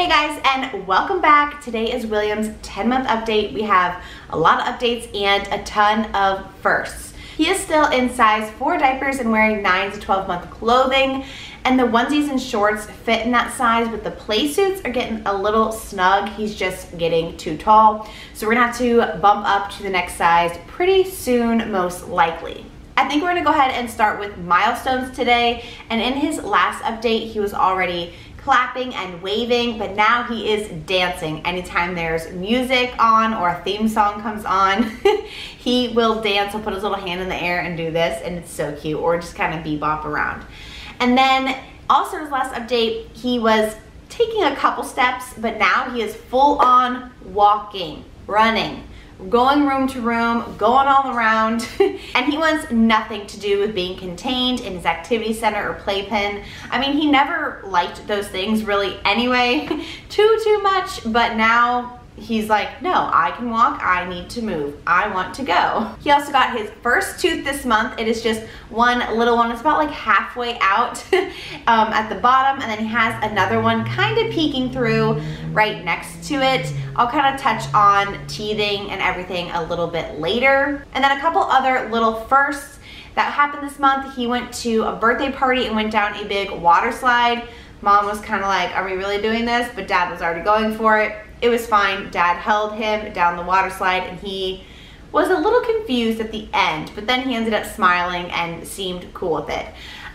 Hey guys, and welcome back. Today is William's 10-month update. We have a lot of updates and a ton of firsts. He is still in size 4 diapers and wearing 9 to 12-month clothing, and the onesies and shorts fit in that size, but the play suits are getting a little snug. He's just getting too tall. So we're gonna have to bump up to the next size pretty soon, most likely. I think we're gonna go ahead and start with milestones today. And in his last update, he was already clapping and waving, but now he is dancing. Anytime there's music on or a theme song comes on, he will dance. He'll put his little hand in the air and do this, and it's so cute, or just kind of bebop around. And then also his last update, he was taking a couple steps, but now he is full on walking, running, going room to room, going all around, and he wants nothing to do with being contained in his activity center or playpen. I mean, he never liked those things really anyway, too much, but now he's like, no, I can walk, I need to move, I want to go. He also got his first tooth this month. It is just one little one. It's about like halfway out at the bottom, and then he has another one kind of peeking through right next to it. I'll kind of touch on teething and everything a little bit later. And then a couple other little firsts that happened this month. He went to a birthday party and went down a big water slide. Mom was kind of like, are we really doing this? But Dad was already going for it. It was fine. Dad held him down the water slide and he was a little confused at the end, but then he ended up smiling and seemed cool with it.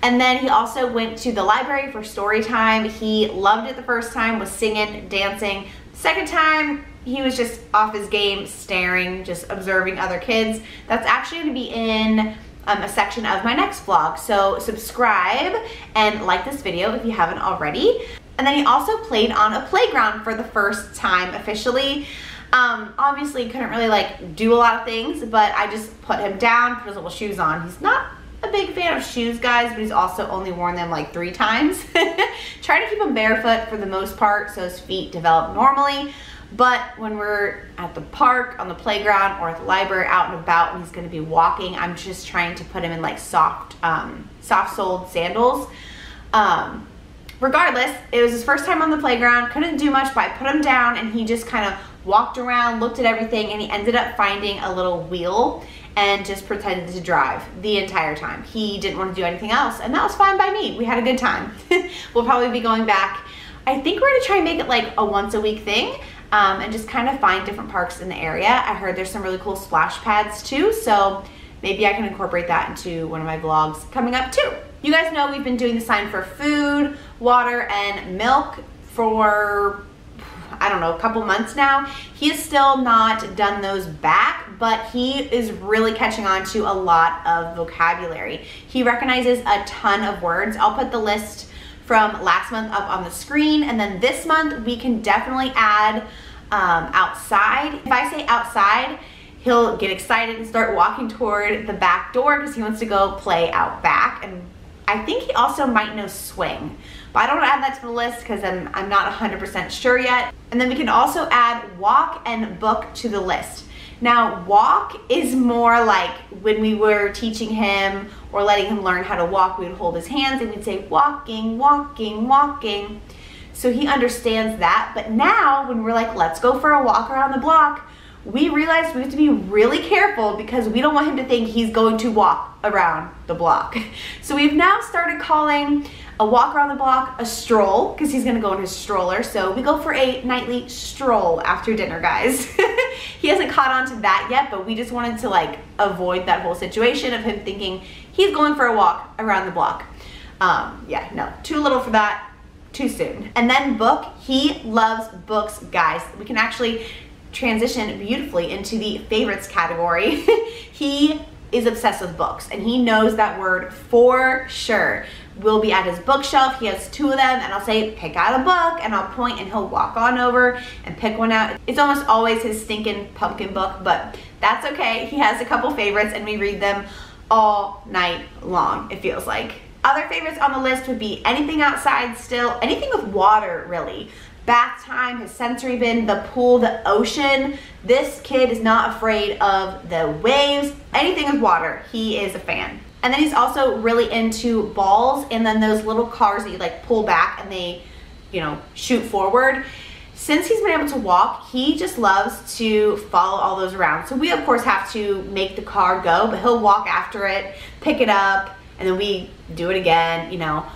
And then he also went to the library for story time. He loved it the first time, was singing, dancing. Second time, he was just off his game, staring, just observing other kids. That's actually going to be in a section of my next vlog. So subscribe and like this video if you haven't already. And then he also played on a playground for the first time officially. Obviously couldn't really like do a lot of things, but I just put him down, put his little shoes on. He's not a big fan of shoes, guys, but he's also only worn them like 3 times. Try to keep him barefoot for the most part so his feet develop normally. But when we're at the park, on the playground, or at the library, out and about, and he's gonna be walking, I'm just trying to put him in like soft-soled sandals. Regardless, it was his first time on the playground, couldn't do much, but I put him down and he just kind of walked around, looked at everything, and he ended up finding a little wheel and just pretended to drive the entire time. He didn't want to do anything else, and that was fine by me. We had a good time. We'll probably be going back. I think we're gonna try and make it like a once-a-week thing, and just kind of find different parks in the area. I heard there's some really cool splash pads too, so maybe I can incorporate that into one of my vlogs coming up too. You guys know we've been doing the sign for food, water, and milk for, I don't know, a couple months now. He has still not done those back, but he is really catching on to a lot of vocabulary. He recognizes a ton of words. I'll put the list from last month up on the screen, and then this month we can definitely add outside. If I say outside, he'll get excited and start walking toward the back door because he wants to go play out back. And I think he also might know swing, but I don't want to add that to the list because I'm not 100% sure yet. And then we can also add walk and book to the list. Now, walk is more like when we were teaching him or letting him learn how to walk, we would hold his hands and we'd say walking, walking, walking. So he understands that. But now when we're like, let's go for a walk around the block, we realized we have to be really careful because we don't want him to think he's going to walk around the block. So we've now started calling a walk around the block a stroll because he's gonna go in his stroller. So we go for a nightly stroll after dinner, guys. He hasn't caught on to that yet, but we just wanted to like avoid that whole situation of him thinking he's going for a walk around the block. Yeah, no, too little for that, too soon. And then book, he loves books, guys. We can actually transition beautifully into the favorites category. He is obsessed with books and he knows that word for sure. We'll be at his bookshelf. He has 2 of them and I'll say, pick out a book, and I'll point and he'll walk on over and pick one out. It's almost always his stinking pumpkin book, but that's okay. He has a couple favorites and we read them all night long, it feels like. Other favorites on the list would be anything outside still, anything with water really. Bath time, his sensory bin, the pool, the ocean. This kid is not afraid of the waves. Anything with water, he is a fan. And then he's also really into balls and then those little cars that you like pull back and they you know, shoot forward. Since he's been able to walk, he just loves to follow all those around. So we of course have to make the car go, but he'll walk after it, pick it up, and then we do it again, you know.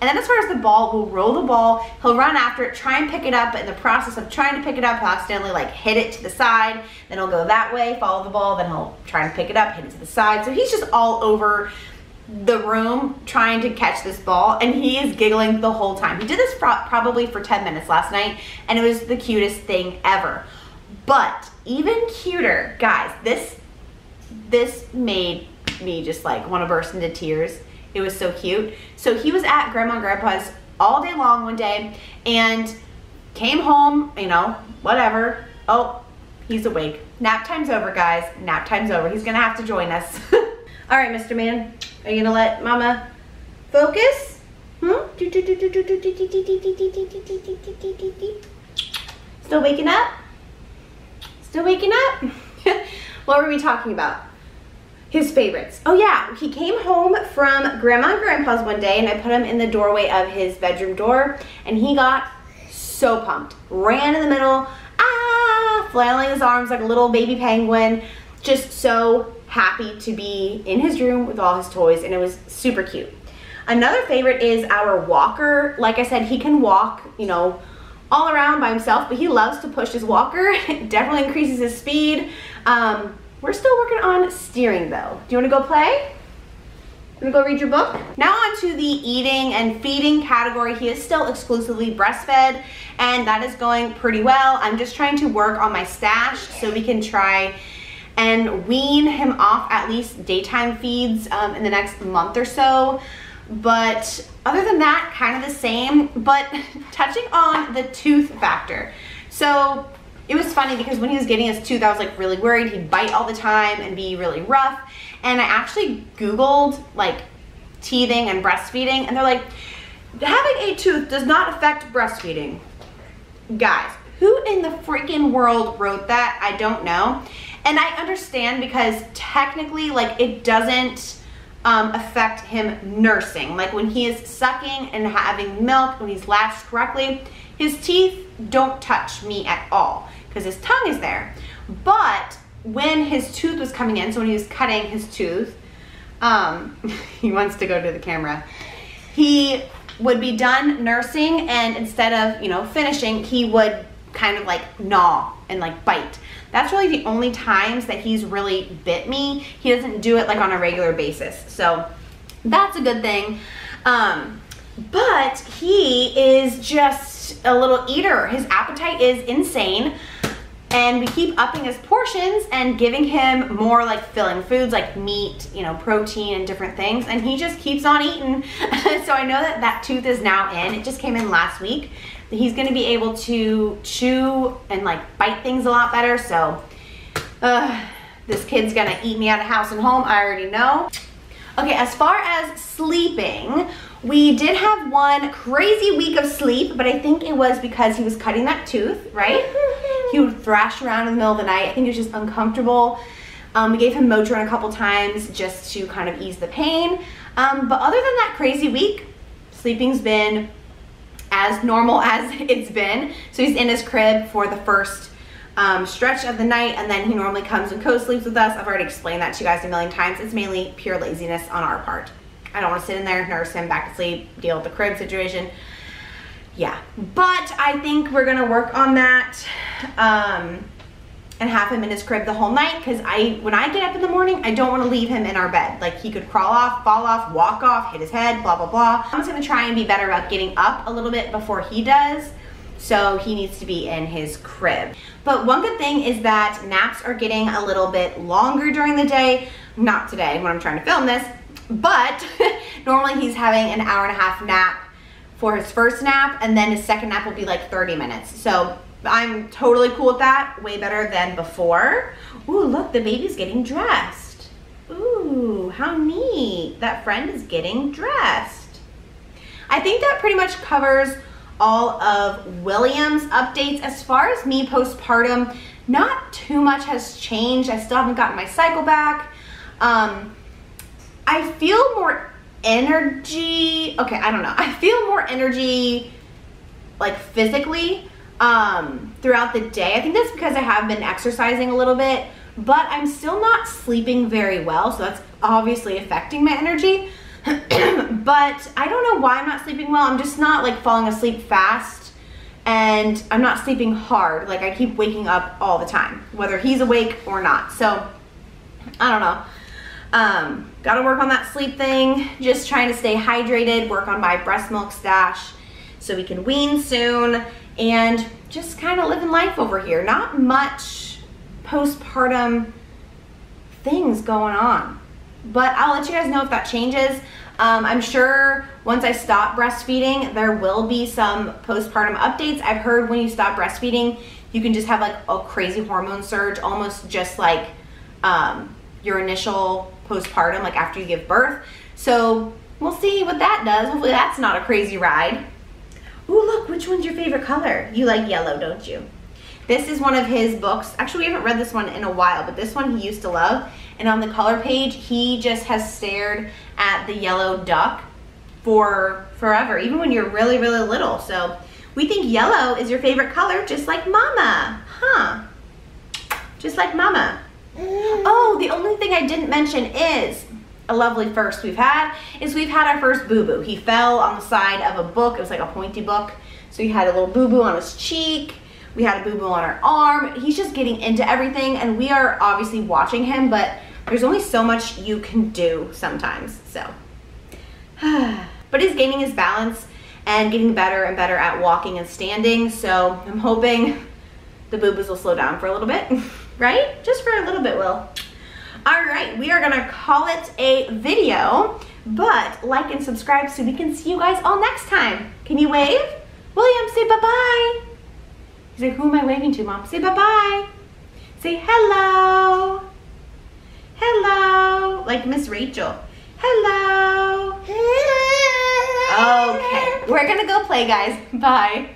And then as far as the ball, we'll roll the ball, he'll run after it, try and pick it up, but in the process of trying to pick it up, he'll accidentally like hit it to the side, then he'll go that way, follow the ball, then he'll try and pick it up, hit it to the side. So he's just all over the room trying to catch this ball, and he is giggling the whole time. He did this probably for 10 minutes last night, and it was the cutest thing ever. But even cuter, guys, this made me just like want to burst into tears. It was so cute. So he was at Grandma and Grandpa's all day long one day and came home, you know, whatever. Oh, he's awake. Nap time's over, guys. Nap time's over. He's gonna have to join us. All right, Mr. Man, are you gonna let Mama focus? Still waking up? Still waking up? What were we talking about? His favorites. Oh yeah, he came home from Grandma and Grandpa's one day and I put him in the doorway of his bedroom door and he got so pumped. Ran in the middle, flailing his arms like a little baby penguin, just so happy to be in his room with all his toys, and it was super cute. Another favorite is our walker. Like I said, he can walk, you know, all around by himself, but he loves to push his walker. It definitely increases his speed. We're still working on steering though. Do you want to go play? You want to go read your book? Now on to the eating and feeding category. He is still exclusively breastfed and that is going pretty well. I'm just trying to work on my stash so we can try and wean him off at least daytime feeds in the next month or so. But other than that, kind of the same, but touching on the tooth factor. So it was funny because when he was getting his tooth, I was like really worried he'd bite all the time and be really rough. And I actually Googled like teething and breastfeeding and they're like, having a tooth does not affect breastfeeding. Guys, who in the freaking world wrote that? I don't know. And I understand because technically like it doesn't affect him nursing. Like when he is sucking and having milk, when he's latched correctly, his teeth don't touch me at all because his tongue is there. But when his tooth was coming in, so when he was cutting his tooth, he wants to go to the camera, he would be done nursing and instead of, you know, finishing, he would kind of like gnaw and like bite. That's really the only times that he's really bit me. He doesn't do it like on a regular basis. So that's a good thing. But he is just a little eater. His appetite is insane. And we keep upping his portions and giving him more like filling foods like meat, you know, protein and different things. And he just keeps on eating. So I know that that tooth is now in. It just came in last week. He's gonna be able to chew and like bite things a lot better. So this kid's gonna eat me out of house and home, I already know. Okay, as far as sleeping, we did have one crazy week of sleep, but I think it was because he was cutting that tooth, right? He would thrash around in the middle of the night. I think it was just uncomfortable. We gave him Motrin a couple times just to kind of ease the pain. But other than that crazy week, sleeping's been as normal as it's been. So he's in his crib for the first stretch of the night, and then he normally comes and co-sleeps with us. I've already explained that to you guys a million times. It's mainly pure laziness on our part. I don't want to sit in there, nurse him back to sleep, deal with the crib situation. Yeah, but I think we're gonna work on that and have him in his crib the whole night, because when I get up in the morning, I don't want to leave him in our bed. Like he could crawl off, fall off, walk off, hit his head, blah, blah, blah. I'm just gonna try and be better about getting up a little bit before he does. So he needs to be in his crib. But one good thing is that naps are getting a little bit longer during the day. Not today when I'm trying to film this, but normally he's having an hour-and-a-half nap for his first nap, and then his second nap will be like 30 minutes. So I'm totally cool with that, way better than before. Ooh, look, the baby's getting dressed. Ooh, how neat. That friend is getting dressed. I think that pretty much covers all of William's updates. As far as me postpartum, not too much has changed. I still haven't gotten my cycle back. I feel more energy. Okay, I don't know. I feel more energy like physically throughout the day. I think that's because I have been exercising a little bit, but I'm still not sleeping very well, so that's obviously affecting my energy. But I don't know why I'm not sleeping well. I'm just not like falling asleep fast, and I'm not sleeping hard. Like I keep waking up all the time, whether he's awake or not. So I don't know. Gotta work on that sleep thing. Just trying to stay hydrated, work on my breast milk stash so we can wean soon, and just kind of living life over here. Not much postpartum things going on, but I'll let you guys know if that changes. I'm sure once I stop breastfeeding, there will be some postpartum updates. I've heard when you stop breastfeeding, you can just have like a crazy hormone surge, almost just like your initial postpartum, like after you give birth. So we'll see what that does. Hopefully that's not a crazy ride. Ooh, look, which one's your favorite color? You like yellow, don't you? This is one of his books. Actually, we haven't read this one in a while, but this one he used to love. And on the color page, he just has stared at the yellow duck for forever, even when you're really, really little. So we think yellow is your favorite color, just like Mama, huh? Just like Mama. Oh, the only thing I didn't mention is a lovely first we've had our first boo-boo. He fell on the side of a book. It was like a pointy book. So he had a little boo-boo on his cheek. We had a boo-boo on our arm. He's just getting into everything, and we are obviously watching him, but there's only so much you can do sometimes, so. But he's gaining his balance and getting better and better at walking and standing, so I'm hoping the boo-boos will slow down for a little bit, right? Just for a little bit, Will. All right, we are gonna call it a video, but like and subscribe so we can see you guys all next time. Can you wave? William, say bye-bye. He's like, who am I waving to, Mom? Say bye-bye. Say hello. Hello. Like Miss Rachel. Hello. Okay, we're gonna go play, guys. Bye.